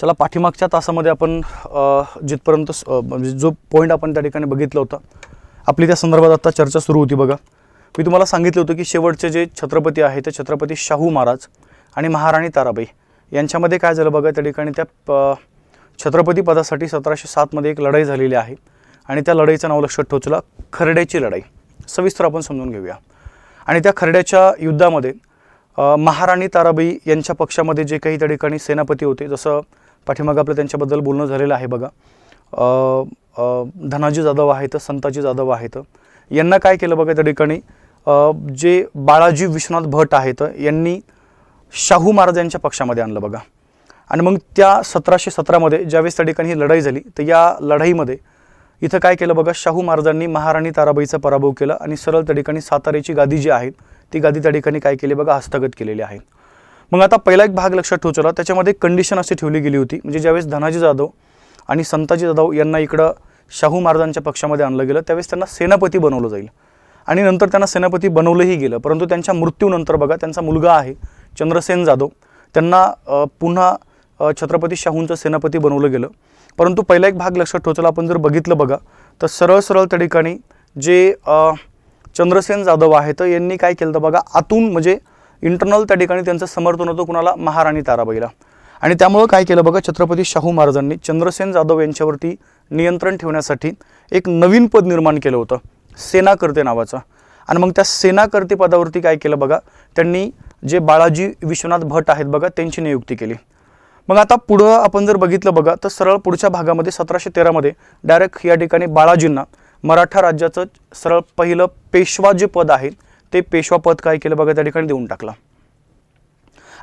चला पाठीमागच्या तासामध्ये आपण जिथपर्यंत म्हणजे जो पॉईंट आपण त्या ठिकाणी बघितलं होतं आपली त्या संदर्भात आता चर्चा सुरू होती बघा। मी तुम्हाला सांगितलं होतं की शेवटचे जे छत्रपती आहे ते छत्रपती शाहू महाराज आणि महाराणी ताराबाई यांच्यामध्ये काय झालं बघा। त्या ठिकाणी त्या छत्रपती पदासाठी 1707 मध्ये एक लढाई झालेली आहे आणि त्या लढाईचं नाव लक्षात ठेवा, चला खर्ड्याची लढाई। सविस्तर आपण समजून घेऊया। आणि त्या खर्ड्याच्या युद्धामध्ये महाराणी ताराबाई यांच्या पक्षामध्ये जे काही त्या ठिकाणी सेनापती होते, जसं पाठीमागं आपलं त्यांच्याबद्दल बोलणं झालेलं आहे बघा। धनाजी जाधव आहेत, संताजी जाधव आहेत, यांना काय केलं बघा त्या ठिकाणी जे बाळाजी विश्वनाथ भट आहेत यांनी शाहू महाराज यांच्या पक्षामध्ये आणलं बघा। आणि मग त्या 1717 मध्ये ज्यावेळेस त्या ठिकाणी ही लढाई झाली तर या लढाईमध्ये इथं काय केलं बघा, शाहू महाराजांनी महाराणी ताराबाईचा पराभव केला आणि सरळ त्या ठिकाणी साताऱ्याची गादी जी आहे ती गादी त्या ठिकाणी काय केली बघा, हस्तगत केलेली आहे। मग आता पहिला एक भाग लक्षात ठेवला, त्याच्यामध्ये कंडिशन अशी ठेवली गेली होती, म्हणजे ज्यावेळेस धनाजी जाधव आणि संताजी जाधव यांना इकडं शाहू महाराजांच्या पक्षामध्ये आणलं गेलं त्यावेळेस त्यांना सेनापती बनवलं जाईल आणि नंतर त्यांना सेनापती बनवलंही गेलं। परंतु त्यांच्या मृत्यूनंतर बघा त्यांचा मुलगा आहे चंद्रसेन जाधव, त्यांना पुन्हा छत्रपती शाहूंचं सेनापती बनवलं गेलं। परंतु पहिला एक भाग लक्षात ठेवला आपण जर बघितलं बघा तर सरळ त्या ठिकाणी जे चंद्रसेन जाधव आहेत यांनी काय केलं तर बघा, आतून म्हणजे इंटरनल त्या ठिकाणी त्यांचं समर्थन होतं कुणाला, महाराणी ताराबाईला। आणि त्यामुळे काय केलं बघा, छत्रपती शाहू महाराजांनी चंद्रसेन जाधव यांच्यावरती नियंत्रण ठेवण्यासाठी एक नवीन पद निर्माण केलं होतं, सेनाकर्ते नावाचं। आणि मग त्या सेनाकर्ते पदावरती काय केलं बघा, त्यांनी जे बाळाजी विश्वनाथ भट आहेत बघा त्यांची नियुक्ती केली। मग आता पुढं आपण जर बघितलं बघा तर सरळ पुढच्या भागामध्ये 1713 मध्ये डायरेक्ट या ठिकाणी बाळाजींना मराठा राज्याचं सरळ पहिलं पेशवा जे पद आहे ते पेशवा पद काय केलं बघा त्या ठिकाणी देऊन टाकलं।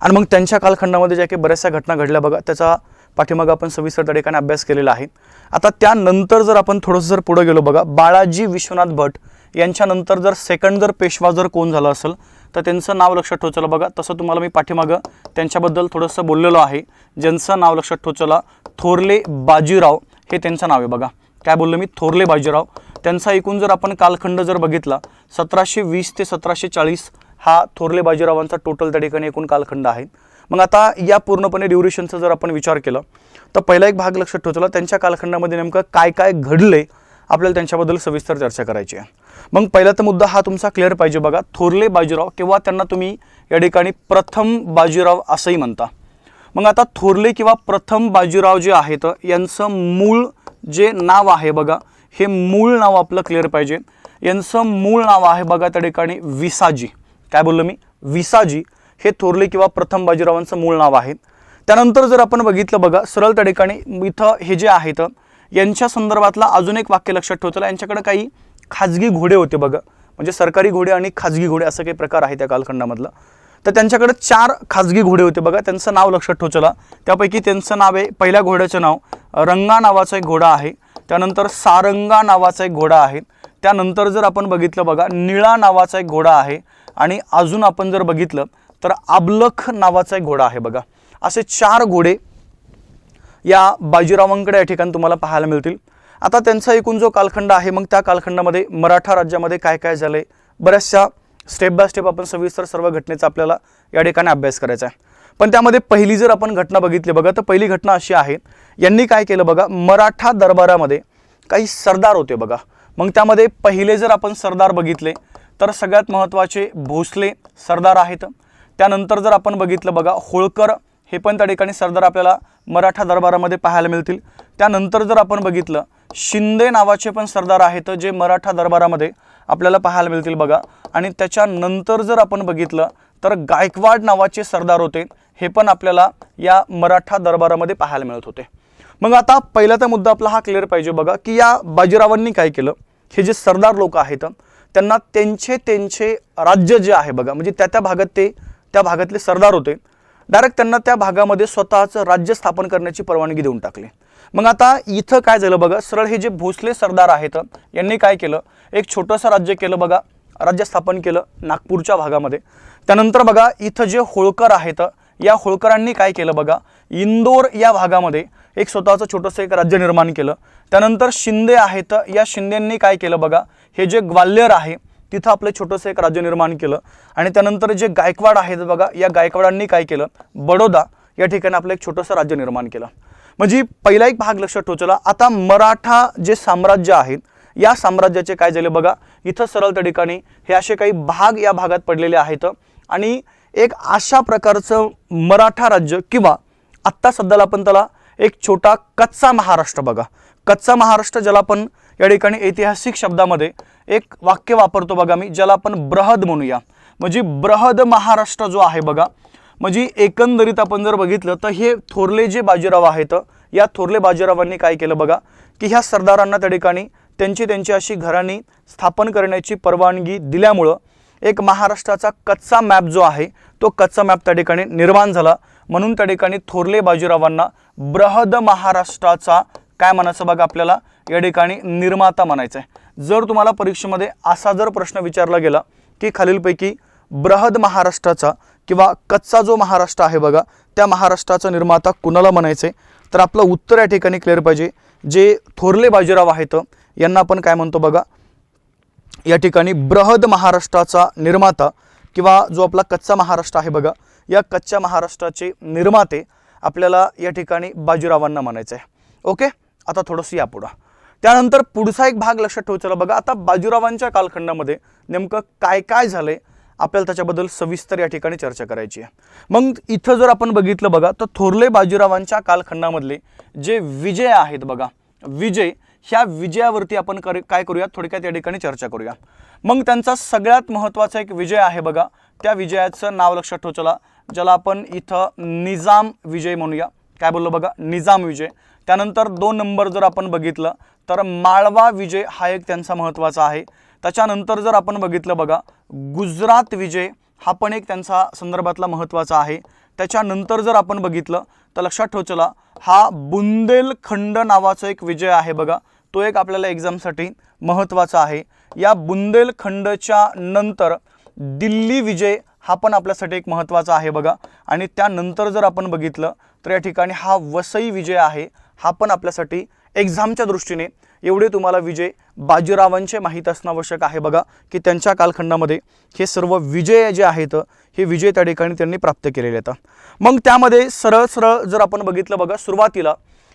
आणि मग त्यांच्या कालखंडामध्ये ज्या काही बऱ्याचशा घटना घडल्या बघा त्याचा पाठीमागं आपण सविस्तर त्या ठिकाणी अभ्यास केलेला आहे। आता त्यानंतर जर आपण थोडंसं जर पुढे गेलो बघा, बाळाजी विश्वनाथ भट यांच्यानंतर जर सेकंड जर पेशवा जर कोण झालं असेल तर त्यांचं नाव लक्षात ठेवलं बघा। तसं तुम्हाला मी पाठीमागं त्यांच्याबद्दल थोडंसं बोललेलो आहे, ज्यांचं नाव लक्षात ठेवलं थोरले बाजीराव हे त्यांचं नाव आहे बघा। काय बोललो मी, थोरले बाजीराव। त्यांचा एकूण जर आपण कालखंड जर बघितला 1720 ते 1740 हा थोरले बाजीरावांचा टोटल त्या ठिकाणी एकूण कालखंड आहे। मग आता या पूर्णपणे ड्युरेशनचा जर आपण विचार केला तर पहिला एक भाग लक्षात ठेवला, त्यांच्या कालखंडामध्ये नेमकं काय काय घडले आपल्याला त्यांच्याबद्दल सविस्तर चर्चा करायची आहे। मग पहिला तर मुद्दा हा तुमचा क्लिअर पाहिजे बघा, थोरले बाजीराव किंवा त्यांना तुम्ही या ठिकाणी प्रथम बाजीराव असंही म्हणता। मग आता थोरले किंवा प्रथम बाजीराव जे आहेत यांचं मूळ जे नाव आहे बघा, हे मूळ नाव आपलं क्लिअर पाहिजे। यांचं मूळ नाव आहे बघा त्या ठिकाणी विसाजी। काय बोललो मी, विसाजी हे थोरले किंवा प्रथम बाजीरावांचं मूळ नाव आहे। त्यानंतर जर आपण बघितलं बघा सरळ त्या ठिकाणी इथं हे जे आहेत यांच्या संदर्भातला अजून एक वाक्य लक्षात ठेवलं, यांच्याकडे काही खाजगी घोडे होते बघा, म्हणजे सरकारी घोडे आणि खाजगी घोडे असं काही प्रकार आहे त्या कालखंडामधला। तर त्यांच्याकडे 4 खाजगी घोडे होते बघा, त्यांचं नाव लक्षात ठेवलं। त्यापैकी त्यांचं नाव आहे, पहिल्या घोड्याचं नाव रंगा नावाचा एक घोडा आहे, त्यानंतर सारंगा नावाचा एक घोडा आहे, त्यानंतर जर आपण बघितलं बघा निळा नावाचा एक घोडा आहे आणि अजून आपण जर बघितलं तर आबलख नावाचा एक घोडा आहे बघा। असे 4 घोडे या बाजीरावांकडे या ठिकाणी तुम्हाला पाहायला मिळतील। आता त्यांचा एकूण जो कालखंड आहे मग त्या कालखंडामध्ये मराठा राज्यामध्ये काय काय झाले बऱ्याचशा स्टेप बाय स्टेप आपण सविस्तर सर्व घटनेचा आपल्याला या ठिकाणी अभ्यास करायचा आहे। पण त्यामध्ये पहिली जर आपण घटना बघितली बघा तर पहिली घटना अशी आहे, यांनी काय केलं बघा, मराठा दरबारामध्ये काही सरदार होते बघा। मग त्यामध्ये पहिले जर आपण सरदार बघितले तर सगळ्यात महत्त्वाचे भोसले सरदार आहेत। त्यानंतर जर आपण बघितलं बघा होळकर हे पण त्या ठिकाणी सरदार आपल्याला मराठा दरबारामध्ये पाहायला मिळतील। त्यानंतर जर आपण बघितलं शिंदे नावाचे पण सरदार आहेत जे मराठा दरबारामध्ये आपल्याला पाहायला मिळतील बघा। आणि त्याच्यानंतर जर आपण बघितलं तर गायकवाड नावाचे सरदार होते, हे पण आपल्याला या मराठा दरबारामध्ये पाहायला मिळत होते। मग आता पहिला तर मुद्दा आपला हा क्लिअर पाहिजे बघा की या बाजीरावांनी काय केलं, हे जे सरदार लोक आहेत त्यांना त्यांचे राज्य जे आहे बघा, म्हणजे त्या भागातले सरदार होते, डायरेक्ट त्यांना त्या भागामध्ये स्वतःचं राज्य स्थापन करण्याची परवानगी देऊन टाकली। मग आता इथं काय झालं बघा, सरळ हे जे भोसले सरदार आहेत यांनी काय केलं, एक छोटंसं राज्य केलं बघा, राज्य स्थापन केलं नागपूरच्या भागामध्ये। त्यानंतर बघा इथं जे होळकर आहेत या होळकरांनी काय केलं बघा, इंदोर या भागामध्ये एक स्वतःचं छोटंसं एक राज्य निर्माण केलं। त्यानंतर शिंदे आहेत, या शिंदेंनी काय केलं बघा, हे जे ग्वाल्हेर आहे तिथं आपलं छोटंसं एक राज्य निर्माण केलं। आणि त्यानंतर जे गायकवाड आहेत बघा, या गायकवाडांनी काय केलं, बडोदा या ठिकाणी आपलं एक छोटंसं राज्य निर्माण केलं. म्हणजे पहिला एक भाग लक्षात ठेवला. आता मराठा जे साम्राज्य आहे या साम्राज्याचे काय झाले बघा, इथं सरळ त्या ठिकाणी हे असे काही भाग या भागात पडलेले आहेत आणि एक अशा प्रकारचं मराठा राज्य किंवा आत्ता सध्याला आपण त्याला एक छोटा कच्चा महाराष्ट्र बघा, कच्चा महाराष्ट्र ज्याला आपण या ठिकाणी ऐतिहासिक शब्दामध्ये एक वाक्य वापरतो बघा मी, ज्याला आपण बृहद म्हणूया. म्हणजे बृहद महाराष्ट्र जो आहे बघा, म्हणजे एकंदरीत आपण जर बघितलं तर हे थोरले जे बाजीराव आहेत या थोरले बाजीरावांनी काय केलं बघा की ह्या सरदारांना त्या ठिकाणी त्यांची अशी घराणी स्थापन करण्याची परवानगी दिल्यामुळं एक महाराष्ट्राचा कच्चा मॅप जो आहे तो कच्चा मॅप त्या ठिकाणी निर्माण झाला. म्हणून त्या ठिकाणी थोरले बाजीरावांना बृहद महाराष्ट्राचा काय म्हणायचं बघा आपल्याला या ठिकाणी निर्माता म्हणायचं आहे. जर तुम्हाला परीक्षेमध्ये असा जर प्रश्न विचारला गेला की खालीलपैकी बृहद महाराष्ट्राचा किंवा कच्चा जो महाराष्ट्र आहे बघा त्या महाराष्ट्राचा निर्माता कुणाला म्हणायचे, तर आपलं उत्तर या ठिकाणी क्लिअर पाहिजे. जे थोरले बाजीराव आहेत यांना आपण काय म्हणतो बघा, या ठिकाणी बृहद महाराष्ट्राचा निर्माता किंवा जो आपला कच्चा महाराष्ट्र आहे बघा या कच्च्या महाराष्ट्राचे निर्माते आपल्याला या ठिकाणी बाजीरावांना म्हणायचं आहे. ओके, आता थोडंसं या पुढं त्यानंतर पुढचा एक भाग लक्षात ठेवायचा बघा. आता बाजीरावांच्या कालखंडामध्ये नेमकं काय काय झालंय आपल्याला त्याच्याबद्दल सविस्तर या ठिकाणी चर्चा करायची आहे. मग इथं जर आपण बघितलं बघा तर थोरले बाजीरावांच्या कालखंडामधले जे विजय आहेत बघा, विजय ह्या विजयावरती आपण काय करूया थोडक्यात या ठिकाणी चर्चा करूया. मग त्यांचा सगळ्यात महत्त्वाचा एक विजय आहे बघा, त्या विजयाचं नाव लक्षात ठेवचला ज्याला आपण इथं निजाम विजय म्हणूया. काय बोललो बघा, निजाम विजय. त्यानंतर 2 नंबर जर आपण बघितलं तर माळवा विजय हा एक त्यांचा महत्त्वाचा आहे. त्याच्यानंतर जर आपण बघितलं बघा गुजरात विजय हा पण एक त्यांचा संदर्भातला महत्त्वाचा आहे. त्याच्यानंतर जर आपण बघितलं तर लक्षात ठेवचला हा बुंदेलखंड नावाचा एक विजय आहे बघा, तो एक आपल्याला एक्झामसाठी महत्त्वाचा आहे. या बुंदेलखंडच्या नंतर दिल्ली विजय हा पण आपल्यासाठी एक महत्त्वाचा आहे बघा. आणि त्यानंतर जर आपण बघितलं तर या ठिकाणी हा वसई विजय आहे, हा पण आपल्यासाठी एक्झामच्या दृष्टीने एवढे तुम्हाला विजय बाजीरावांचे माहीत असणं आवश्यक आहे बघा की त्यांच्या कालखंडामध्ये हे सर्व विजय जे आहेत हे विजय त्या ठिकाणी त्यांनी प्राप्त केलेले आहेत. मग त्यामध्ये सरळ सरळ जर आपण बघितलं बघा सुरुवातीला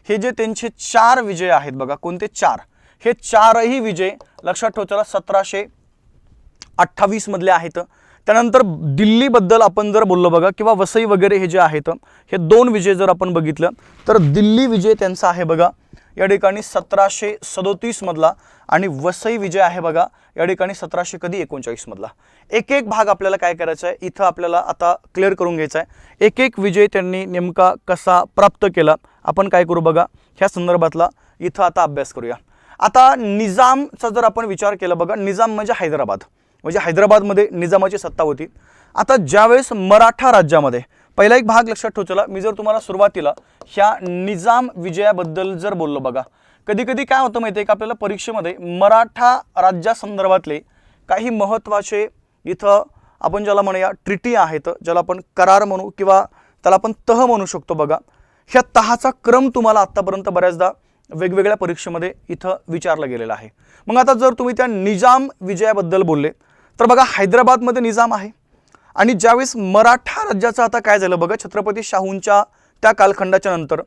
हे जे त्यांचे 4 विजय आहेत बघा, कोणते 4, हे 4ही विजय लक्षात ठेवचला 1728 मधले आहेत. त्यानंतर दिल्लीबद्दल आपण जर बोललो बघा किंवा वसई वगैरे हे जे आहेत हे 2 विजय जर आपण बघितलं तर दिल्ली विजय त्यांचा आहे बघा या ठिकाणी 1737 मधला आणि वसई विजय आहे बघा या ठिकाणी 1739 मधला. एक एक भाग आपल्याला काय करायचा आहे इथं आपल्याला आता क्लिअर करून घ्यायचा आहे. एक एक विजय त्यांनी नेमका कसा प्राप्त केला आपण काय करू बघा ह्या संदर्भातला इथं आता अभ्यास करूया. आता निजामचा जर आपण विचार केला बघा, निजाम म्हणजे हैदराबाद, म्हणजे हैदराबादमध्ये निजामाची सत्ता होती. आता ज्यावेळेस मराठा राज्यामध्ये पहिला एक भाग लक्षात ठेवचला, मी जर तुम्हाला सुरुवातीला ह्या निजाम विजयाबद्दल जर बोललो बघा, कधी कधी काय होतं माहिती आहे का आपल्याला परीक्षेमध्ये मराठा राज्यासंदर्भातले काही महत्त्वाचे इथं आपण ज्याला म्हणूया ट्रिटी आहेत, ज्याला आपण करार म्हणू किंवा त्याला आपण तह म्हणू शकतो बघा, ह्या तहाचा क्रम तुम्हाला आत्तापर्यंत बऱ्याचदा वेगवेगळ्या परीक्षेमध्ये इथं विचारला गेलेला आहे. मग आता जर तुम्ही त्या निजाम विजयाबद्दल बोलले तर बघा हैदराबादमध्ये निजाम आहे आणि ज्यावेळेस मराठा राज्याचं आता काय झालं बघा छत्रपती शाहूंच्या त्या कालखंडाच्या नंतर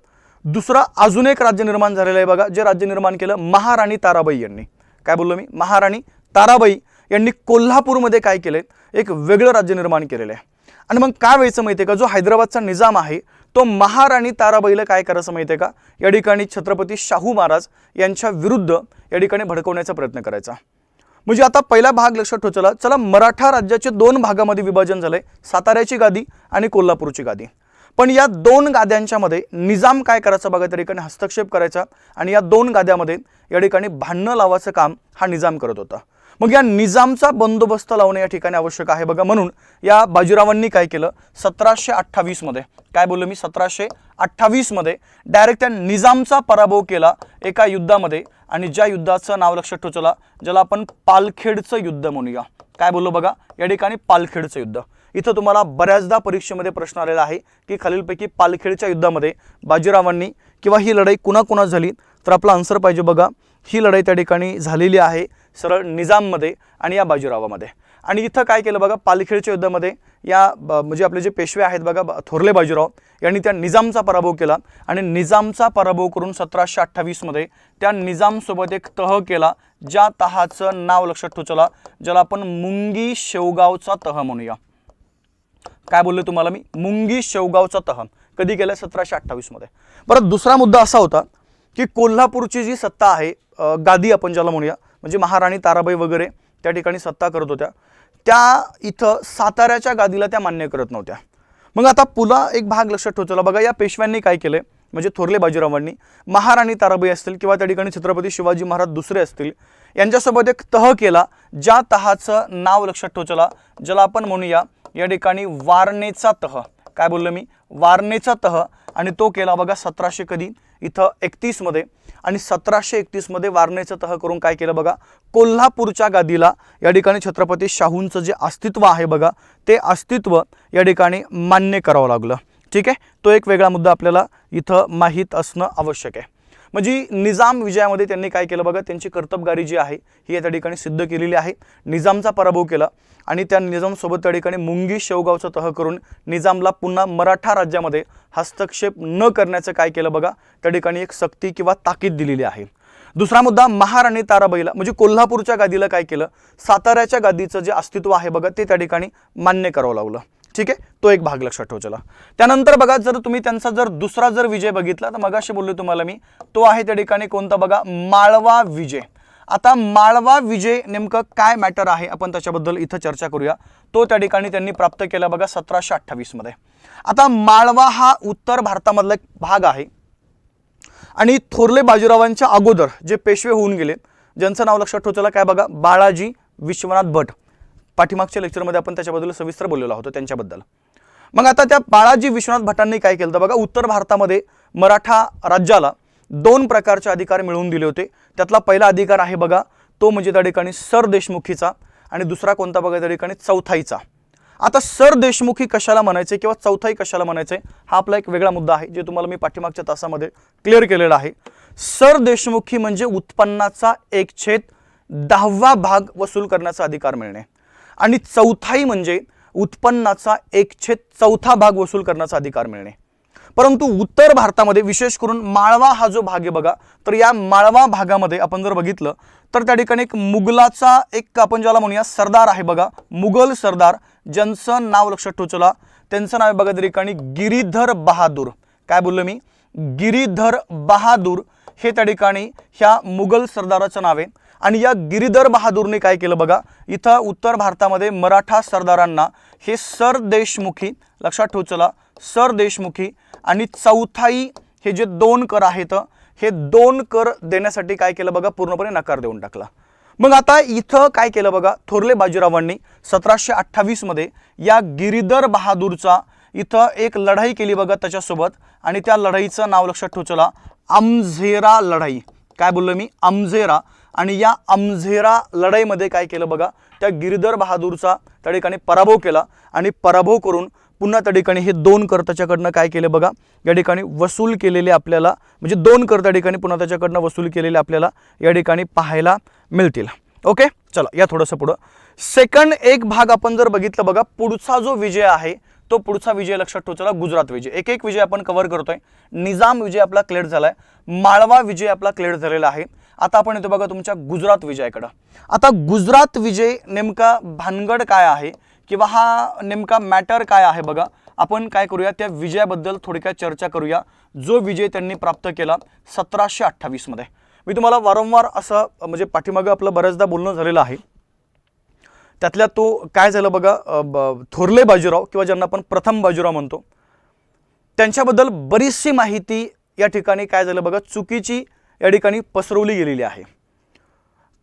दुसरा अजून एक राज्य निर्माण झालेलं आहे बघा, जे राज्य निर्माण केलं महाराणी ताराबाई यांनी. काय बोललो मी, महाराणी ताराबाई यांनी कोल्हापूरमध्ये काय केलंय एक वेगळं राज्य निर्माण केलेलं आहे. आणि मग काय व्हायचं माहिती आहे का, जो हैदराबादचा निजाम आहे तो महाराणी ताराबाईला काय करायचं माहिती आहे का, या ठिकाणी छत्रपती शाहू महाराज यांच्या विरुद्ध या ठिकाणी भडकवण्याचा प्रयत्न करायचा. म्हणजे आता पहिला भाग लक्षात ठेवचला, चला मराठा राज्याचे 2 भागामध्ये विभाजन झालंय, साताऱ्याची गादी आणि कोल्हापूरची गादी. पण या 2 गाद्यांच्या मध्ये निजाम काय करायचा बघा त्या ठिकाणी हस्तक्षेप करायचा आणि या 2 गाद्यामध्ये या ठिकाणी भांडणं लावायचं काम हा निजाम करत होता. मग या निजामचा बंदोबस्त लावणे या ठिकाणी आवश्यक आहे बघा. म्हणून या बाजीरावांनी काय केलं 1728 मध्ये, काय बोललो मी 1728 मध्ये डायरेक्ट त्या निजामचा पराभव केला एका युद्धामध्ये. आणि ज्या युद्धाचं नाव लक्षात ठेवचला ज्याला आपण पालखेडचं युद्ध म्हणूया. काय बोललो बघा या ठिकाणी पालखेडचं युद्ध. इथं तुम्हाला बऱ्याचदा परीक्षेमध्ये प्रश्न आलेला आहे की खालीलपैकी पालखेडच्या युद्धामध्ये बाजीरावांनी किंवा ही लढाई कुणाकुणा झाली, तर आपला आन्सर पाहिजे बघा ही लढाई त्या ठिकाणी झालेली आहे सरळ निजाममध्ये आणि या बाजीरावामध्ये. आणि इथं काय केलं बघा, पालखेडच्या युद्धामध्ये या म्हणजे आपले जे पेशवे आहेत बघा थोरले बाजीराव यांनी त्या निजामचा पराभव केला आणि निजामचा पराभव करून 1728 मध्ये त्या निजामसोबत एक तह केला, ज्या तहाचं नाव लक्षात ठेवा चला, ज्याला आपण मुंगी शेवगावचा तह म्हणूया. काय बोलले तुम्हाला मी, मुंगी शेवगावचा तह कधी केला, 1728 मध्ये. परत दुसरा मुद्दा असा होता की कोल्हापूरची जी सत्ता आहे, गादी आपण ज्याला म्हणूया, म्हणजे महाराणी ताराबाई वगैरे त्या ठिकाणी सत्ता करत होत्या, त्या इथं साताऱ्याच्या गादीला त्या मान्य करत नव्हत्या. मग आता पुन्हा एक भाग लक्षात ठेवला बघा, या पेशव्यांनी काय केले, म्हणजे थोरले बाजीरावांनी महाराणी ताराबाई असतील किंवा त्या ठिकाणी छत्रपती शिवाजी महाराज दुसरे असतील यांच्यासोबत एक तह केला, ज्या तहाचं नाव लक्षात ठेवला, ज्याला आपण म्हणूया या ठिकाणी वारणेचा तह. काय बोललो मी, वारणेचा तह. आणि तो केला बघा 1700 कधी इथं 31 मध्ये. आणि 1731 मध्ये वारणेचा तह करून काय केलं बघा, कोल्हापूरच्या गादीला या ठिकाणी छत्रपती शाहूंचं जे अस्तित्व आहे बघा, ते अस्तित्व या ठिकाणी मान्य करावं लागलं. ठीक आहे, तो एक वेगळा मुद्दा आपल्याला इथं माहीत असणं आवश्यक आहे. म्हणजे निजाम विजयामध्ये त्यांनी काय केलं बघा, त्यांची कर्तबगारी जी आहे ही या त्या ठिकाणी सिद्ध केलेली आहे. निजामचा पराभव केला आणि त्या निजामसोबत त्या ठिकाणी मुंगी शेवगावचा तह करून निजामला पुन्हा मराठा राज्यामध्ये हस्तक्षेप न करण्याचं काय केलं बघा, त्या ठिकाणी एक सक्ती किंवा ताकीद दिलेली आहे. दुसरा मुद्दा, महाराणी ताराबाईला म्हणजे कोल्हापूरच्या गादीला काय केलं, साताऱ्याच्या गादीचं जे अस्तित्व आहे बघा ते त्या ठिकाणी मान्य करावं लागलं. ठीक आहे, तो एक भाग लक्षात ठेवा. त्यानंतर बघा, जर तुम्ही त्यांचा जर दुसरा जर विजय बघितला तर मगाशी बोललो तुम्हाला मी, तो आहे त्या ठिकाणी कोणता बघा, माळवा विजय. आता माळवा विजय नेमकं काय मॅटर आहे आपण त्याच्याबद्दल इथं चर्चा करूया. तो त्या ठिकाणी त्यांनी प्राप्त केला बघा 1728 मध्ये. आता माळवा हा उत्तर भारतामधला एक भाग आहे आणि थोरले बाजीरावांच्या अगोदर जे पेशवे होऊन गेले, ज्यांचं नाव लक्षात ठेवलं काय बघा, बाळाजी विश्वनाथ भट. पाठीमागच्या लेक्चरमध्ये आपण त्याच्याबद्दल सविस्तर बोललेलो आहोत त्यांच्याबद्दल. मग आता त्या बाळाजी विश्वनाथ भटांनी काय केलं बघा, उत्तर भारतामध्ये मराठा राज्याला 2 प्रकारचे अधिकार मिळवून दिले होते. त्यातला पहिला अधिकार आहे बघा, तो म्हणजे त्या ठिकाणी सरदेशमुखीचा आणि दुसरा कोणता बघा त्या ठिकाणी चौथाईचा. आता सरदेशमुखी कशाला म्हणायचे किंवा चौथाई कशाला म्हणायचे हा आपला एक वेगळा मुद्दा आहे, जे तुम्हाला मी पाठीमागच्या तासामध्ये क्लिअर केलेला आहे. सरदेशमुखी म्हणजे उत्पन्नाचा 1/10 भाग वसूल करण्याचा अधिकार मिळणे आणि चौथाई म्हणजे उत्पन्नाचा 1/4 भाग वसूल करण्याचा अधिकार मिळणे. परंतु उत्तर भारतामध्ये विशेष करून माळवा हा जो भाग आहे बघा, तर या माळवा भागामध्ये आपण जर बघितलं तर त्या ठिकाणी एक मुघलाचा एक आपण ज्याला म्हणूया सरदार आहे बघा, मुघल सरदार, ज्यांचं नाव लक्षात ठेवा, त्यांचं नाव आहे बघा त्या ठिकाणी गिरीधर बहादूर. काय बोललो मी, गिरीधर बहादूर हे त्या ठिकाणी ह्या मुघल सरदाराचं नाव आहे. आणि या गिरीधर बहादूरने काय केलं बघा, इथं उत्तर भारतामध्ये मराठा सरदारांना हे सरदेशमुखी लक्षात ठेवा, सरदेशमुखी आणि चौथाई हे जे 2 कर आहेत, हे 2 कर देण्यासाठी काय केलं बघा, पूर्णपणे नकार देऊन टाकला. मग आता इथं काय केलं बघा, थोरले बाजीरावांनी 1728 मध्ये या गिरीधर बहादूरचा इथं एक लढाई केली बघा त्याच्यासोबत, आणि त्या लढाईचं नाव लक्षात ठेवा, अमझेरा लढाई. काय बोललो मी, अमझेरा. आणि या अमझेरा लढाईमध्ये काय केलं बघा, त्या गिरीधर बहादूरचा त्या ठिकाणी पराभव केला आणि पराभव करून पुन्हा त्या ठिकाणी हे 2 कर त्याच्याकडनं काय केले बघा, या ठिकाणी वसूल केलेले आपल्याला, म्हणजे 2 कर त्या ठिकाणी पुन्हा त्याच्याकडनं वसूल केलेले आपल्याला या ठिकाणी पाहायला मिळतील. ओके, चला या थोडंसं पुढं. सेकंड एक भाग आपण जर बघितलं बघा, पुढचा जो विजय आहे तो पुढचा विजय लक्षात ठेवा, गुजरात विजय. एक विजय आपण कव्हर करतोय. निजाम विजय आपला क्लिअर झालाय, माळवा विजय आपला क्लिअर झालेला आहे. आता आपण येतो बघा तुमच्या गुजरात विजयाकडे. आता गुजरात विजय नेमका भानगड काय आहे किंवा हा नेमका मॅटर काय आहे बघा, आपण काय करूया त्या विजयाबद्दल थोडक्यात चर्चा करूया, जो विजय त्यांनी प्राप्त केला 1728 मध्ये. मी तुम्हाला वारंवार असं म्हणजे पाठीमागे आपलं बऱ्याचदा बोलणं झालेलं आहे, त्यातल्या तो काय झालं बघा, थोरले बाजीराव किंवा ज्यांना आपण प्रथम बाजीराव म्हणतो, त्यांच्याबद्दल बरीचशी माहिती या ठिकाणी काय झालं बघा, चुकीची या ठिकाणी पसरवली गेलेली आहे.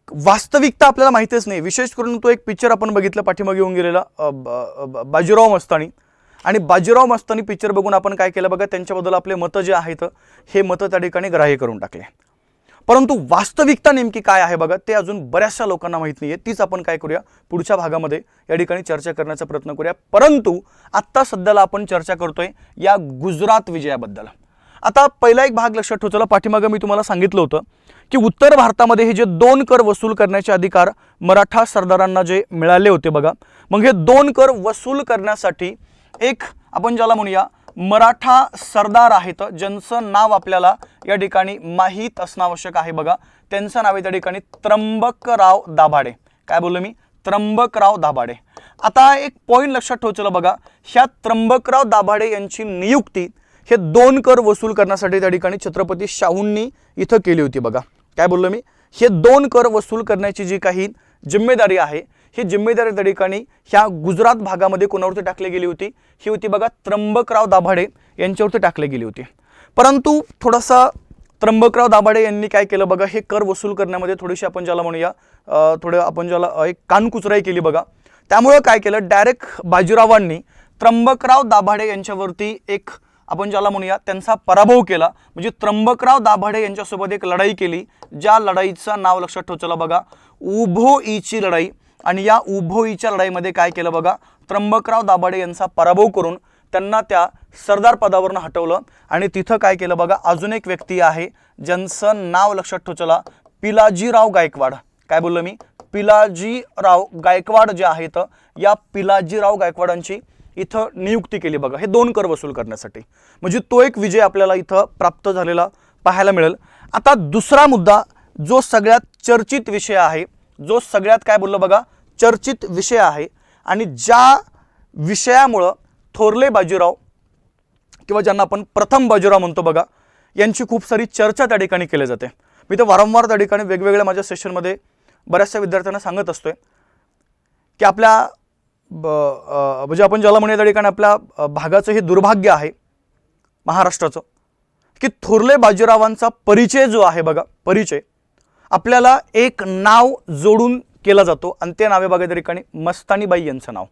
वास्तविकता आपल्याला माहितीच नाही. विशेष करून तो एक पिक्चर आपण बघितलं पाठीमागे येऊन गेलेला बाजीराव मस्तानी, आणि बाजीराव मस्तानी पिक्चर बघून आपण काय केलं बघा, त्यांच्याबद्दल आपले मतं जे आहेत हे मतं त्या ठिकाणी ग्राह्य करून टाकले. परंतु वास्तविकता नेमकी काय आहे बघा, ते अजून बऱ्याचशा लोकांना माहित नाहीये. तीच आपण काय करूया पुढच्या भागामध्ये या ठिकाणी चर्चा करण्याचा प्रयत्न करूया. परंतु आत्ता सध्याला आपण चर्चा करतोय या गुजरात विजयाबद्दल. आता पहिला एक भाग लक्षात ठेवा, पाठीमागे मी तुम्हाला सांगितलं होतं की उत्तर भारतामध्ये हे जे 2 कर वसूल करण्याचे अधिकार मराठा सरदारांना जे मिळाले होते बघा, मग हे 2 कर वसूल करण्यासाठी एक आपण ज्याला म्हणूया मराठा सरदार आहेत ज्यांचं नाव आपल्याला या ठिकाणी माहीत असणं आवश्यक आहे बघा, त्यांचं नाव आहे त्या ठिकाणी त्र्यंबकराव दाभाडे। काय बोललो मी? त्र्यंबकराव दाभाडे। आता एक पॉइंट लक्षात ठेवा बघा, ह्या त्र्यंबकराव दाभाडे यांची नियुक्ती हे 2 कर वसूल करण्यासाठी त्या ठिकाणी छत्रपती शाहूंनी इथं केली होती बघा। काय बोललो मी? हे 2 कर वसूल करण्याची जी काही जिम्मेदारी आहे, ही जिम्मेदारी त्या ठिकाणी ह्या गुजरात भागामध्ये कोणावरती टाकली गेली होती? ही होती बघा त्र्यंबकराव दाभाडे यांच्यावरती टाकली गेली होती। परंतु थोडासा त्र्यंबकराव दाभाडे यांनी काय केलं बघा, हे कर वसूल करण्यामध्ये थोडीशी आपण ज्याला म्हणूया थोडं आपण ज्याला एक कानकुचराई केली बघा। त्यामुळे काय केलं, डायरेक्ट बाजीरावांनी त्र्यंबकराव दाभाडे यांच्यावरती एक आपण ज्याला म्हणूया त्यांचा पराभव केला। म्हणजे त्र्यंबकराव दाभाडे यांच्यासोबत एक लढाई केली, ज्या लढाईचं नाव लक्षात ठेवा बघा उभोईची लढाई। आणि या उभोईच्या लढाईमध्ये काय केलं बघा, त्र्यंबकराव दाभाडे यांचा पराभव करून त्यांना त्या सरदार पदावरून हटवलं। आणि तिथं काय केलं बघा, अजून एक व्यक्ती आहे ज्यांचं नाव लक्षात ठेवा पिलाजीराव गायकवाड। काय बोललो मी? पिलाजीराव गायकवाड जे आहेत, या पिलाजीराव गायकवाडांची इथं नियुक्ती केली बघा हे 2 कर वसूल करण्यासाठी। म्हणजे तो एक विजय आपल्याला इथं प्राप्त झालेला पाहायला मिळेल। आता दुसरा मुद्दा जो सगळ्यात चर्चित विषय आहे, जो सगळ्यात काय बोललो बघा चर्चित विषय आहे, आणि ज्या विषयामुळं थोरले बाजीराव किंवा ज्यांना आपण प्रथम बाजीराव म्हणतो बघा, यांची खूप सारी चर्चा त्या ठिकाणी केली जाते। मी तर वारंवार त्या ठिकाणी वेगवेगळ्या माझ्या सेशनमध्ये बऱ्याचशा विद्यार्थ्यांना सांगत असतोय की आपल्या म्हणजे आपण ज्याला म्हणूया त्या ठिकाणी आपल्या भागाचं हे दुर्भाग्य आहे महाराष्ट्राचं, की थोरले बाजीरावांचा परिचय जो आहे बघा, परिचय आपल्याला एक नाव जोडून केला जातो, आणि ते नाव आहे बघा त्या ठिकाणी मस्तानीबाई यांचं नाव।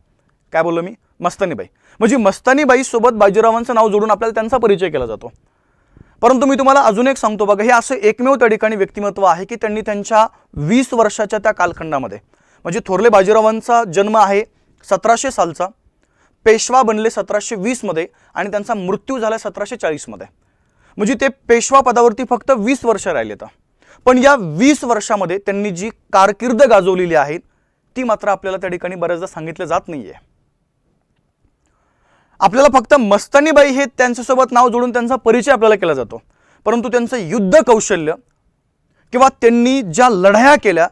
काय बोललो मी? मस्तानीबाई। म्हणजे मस्तानीबाई सोबत बाजीरावांचं नाव जोडून आपल्याला त्यांचा परिचय केला जातो। परंतु मी तुम्हाला अजून एक सांगतो बघा, हे असं एकमेव त्या ठिकाणी व्यक्तिमत्व आहे की त्यांनी त्यांच्या 20 वर्षाच्या त्या कालखंडामध्ये, म्हणजे थोरले बाजीरावांचा जन्म आहे 1700 सालचा, पेशवा बनले 1720 मध्ये, आणि त्यांचा मृत्यू झाला 1740 मध्ये। म्हणजे ते पेशवा पदावरती फक्त 20 वर्ष राहिले तर, पण या 20 वर्षामध्ये त्यांनी जी कारकीर्द गाजवलेली आहे ती मात्र आपल्याला त्या ठिकाणी बऱ्याचदा सांगितलं जात नाहीये। आपल्याला फक्त मस्तानीबाई हे त्यांच्यासोबत नाव जोडून त्यांचा परिचय आपल्याला केला जातो, परंतु त्यांचं युद्ध कौशल्य किंवा त्यांनी ज्या लढाया केल्या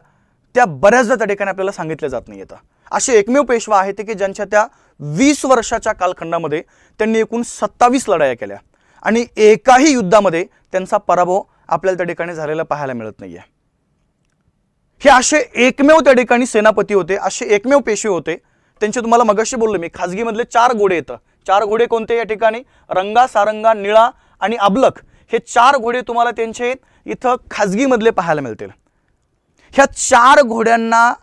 त्या बऱ्याचदा त्या ठिकाणी आपल्याला सांगितलं जात नाही येतं। असे एकमेव पेशवा आहेत की ज्यांच्या त्या 20 वर्षाच्या कालखंडामध्ये त्यांनी एकूण 27 लढाया केल्या, आणि एकाही युद्धामध्ये त्यांचा पराभव आपल्याला त्या ठिकाणी झालेला पाहायला मिळत नाहीये। हे असे एकमेव त्या ठिकाणी सेनापती होते, असे एकमेव पेशवे होते। त्यांचे तुम्हाला मगाशी बोललो मी खाजगीमधले 4 घोडे येतं। 4 घोडे कोणते या ठिकाणी? रंगा, सारंगा, निळा आणि अबलख हे 4 घोडे तुम्हाला त्यांचे इथं खाजगीमधले पाहायला मिळतील। ह्या 4 घोड्यांना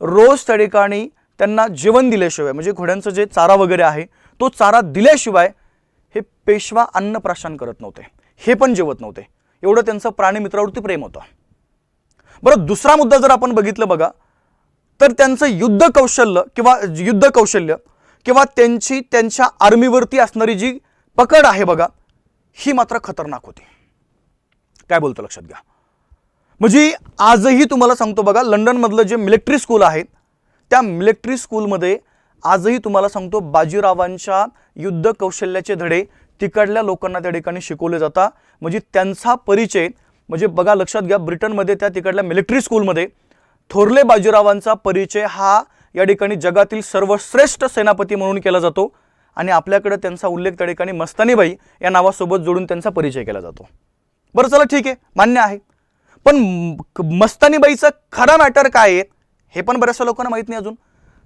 रोज त्या ठिकाणी त्यांना जेवण दिल्याशिवाय, म्हणजे घोड्यांचं जे चारा वगैरे आहे तो चारा दिल्याशिवाय हे पेशवा अन्नप्राशन करत नव्हते, हे पण जेवत नव्हते। एवढं त्यांचं प्राणीमित्रावरती प्रेम होतं। बरं, दुसरा मुद्दा जर आपण बघितलं बघा, तर त्यांचं युद्ध कौशल्य किंवा त्यांची त्यांच्या आर्मीवरती असणारी जी पकड आहे बघा, ही मात्र खतरनाक होती। काय बोलतो लक्षात घ्या। म्हणजे आजही तुम्हाला सांगतो बघा, लंडन मधलं जे मिलिटरी स्कूल आहे त्या मिलिटरी स्कूलमध्ये आजही तुम्हाला सांगतो बाजीरावांच्या युद्ध कौशल्याचे धडे तिकडल्या लोकांना त्या ठिकाणी शिकवले जातात। म्हणजे त्यांचा परिचय, म्हणजे बघा लक्षात घ्या, ब्रिटनमध्ये त्या तिकडल्या मिलिटरी स्कूलमध्ये थोरले बाजीरावांचा परिचय हा या ठिकाणी जगातील सर्वश्रेष्ठ सेनापती म्हणून केला जातो, आणि आपल्याकडे त्यांचा उल्लेख त्या ठिकाणी मस्तानीबाई या नावासोबत जोडून त्यांचा परिचय केला जातो। बरं चला ठीक आहे, मान्य आहे, पण मस्तानीबाईचं खरा मॅटर काय आहे हे पण बऱ्याचशा लोकांना माहित नाही अजून।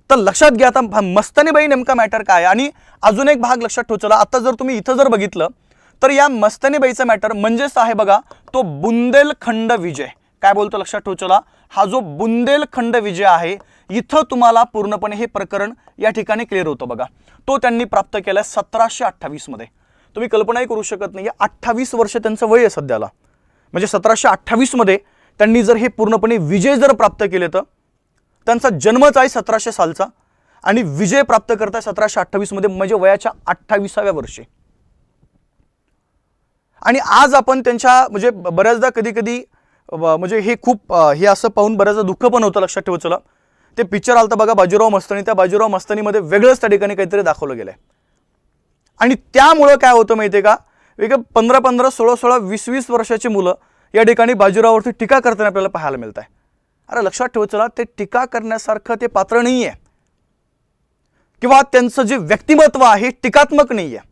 तर लक्षात घ्या आता मस्तानीबाई नेमका मॅटर काय आहे। आणि अजून एक भाग लक्षात ठेवा, आता जर तुम्ही इथं जर बघितलं तर या मस्तानीबाईचा मॅटर म्हणजेच आहे बघा तो बुंदेलखंड विजय। काय बोलतो लक्षात ठेवा, हा जो बुंदेलखंड विजय आहे इथं तुम्हाला पूर्णपणे हे प्रकरण या ठिकाणी क्लिअर होतं बघा। तो त्यांनी प्राप्त केला 1728 मध्ये। तुम्ही कल्पनाही करू शकत नाही, 28 वर्ष त्यांचं वय आहे सध्याला। म्हणजे 1728 मध्ये त्यांनी जर हे पूर्णपणे विजय जर प्राप्त केले तर त्यांचा जन्मच आहे 1700 सालचा, आणि विजय प्राप्त करता 1728 मध्ये, म्हणजे वयाच्या 28व्या वर्षी। आणि आज आपण त्यांच्या म्हणजे बऱ्याचदा कधी कधी म्हणजे हे खूप हे असं पाहून बऱ्याचदा दुःख पण होतं. लक्षात ठेवा चला, ते पिक्चर आलतं बघा बाजीराव मस्तानी, त्या बाजीराव मस्तानीमध्ये वेगळंच त्या ठिकाणी काहीतरी दाखवलं गेलंय. आणि त्यामुळं काय होतं माहिती आहे का, 15-15, 16-16, 20-20 वर्षाची मुलं या ठिकाणी बाजीराववरती टीका करताना आपल्याला पाहायला मिळत आहे. अरे लक्षात ठेवा चला, ते टीका करण्यासारखं ते पात्र नाही आहे, किंवा त्यांचं जे व्यक्तिमत्व आहे टीकात्मक नाही आहे.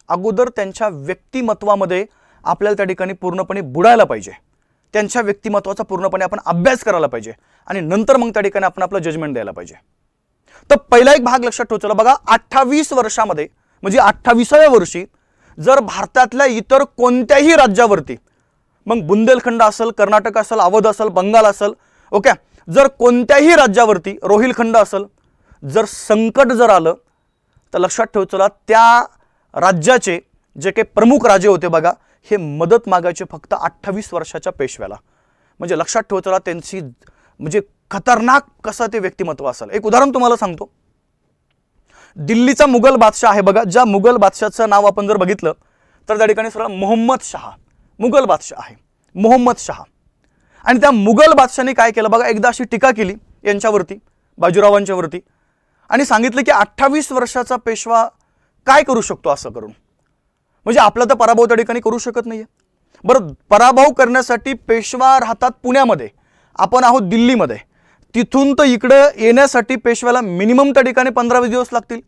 अगोदर त्यांच्या व्यक्तिमत्वामध्ये आपल्याला त्या ठिकाणी पूर्णपणे बुडायला पाहिजे, त्यांच्या व्यक्तिमत्वाचा पूर्णपणे आपण अभ्यास करायला पाहिजे, आणि नंतर मग त्या ठिकाणी आपण आपलं जजमेंट द्यायला पाहिजे. तर पहिला एक भाग लक्षात ठेवा चला बघा, 28 वर्षामध्ये म्हणजे 28व्या वर्षी जर भारतातल्या इतर कोणत्याही राज्यावरती, मग बुंदेलखंड असेल, कर्नाटक असेल, अवध असेल, बंगाल असेल, ओके, जर कोणत्याही राज्यावरती, रोहिलखंड असेल, जर संकट जर आलं तर लक्षात ठेवा चला, त्या राज्याचे जे काही प्रमुख राजे होते बघा, हे मदत मागायचे फक्त 28 वर्षाच्या पेशव्याला. म्हणजे लक्षात ठेवा चला, त्यांची म्हणजे खतरनाक कसं ते व्यक्तिमत्व असेल. एक उदाहरण तुम्हाला सांगतो. दिल्लीचा मुघल बादशाह आहे बघा, ज्या मुघल बादशाहचं नाव आपण जर बघितलं तर त्या ठिकाणी सरळ मोहम्मद शहा मुघल बादशाह आहे, मोहम्मद शहा. आणि त्या मुघल बादशाहाने काय केलं बघा, एकदा अशी टीका केली यांच्यावरती, बाजीरावांच्यावरती, आणि सांगितलं की 28 वर्षाचा पेशवा काय करू शकतो असं करून, म्हणजे आपला तर पराभव त्या ठिकाणी करू शकत नाहीये. बरं, पराभव करण्यासाठी पेशवा राहतात पुण्यामध्ये, आपण आहोत दिल्लीमध्ये, तिथून तर इकडं येण्यासाठी पेशव्याला मिनिमम त्या ठिकाणी 15-20 दिवस लागतील.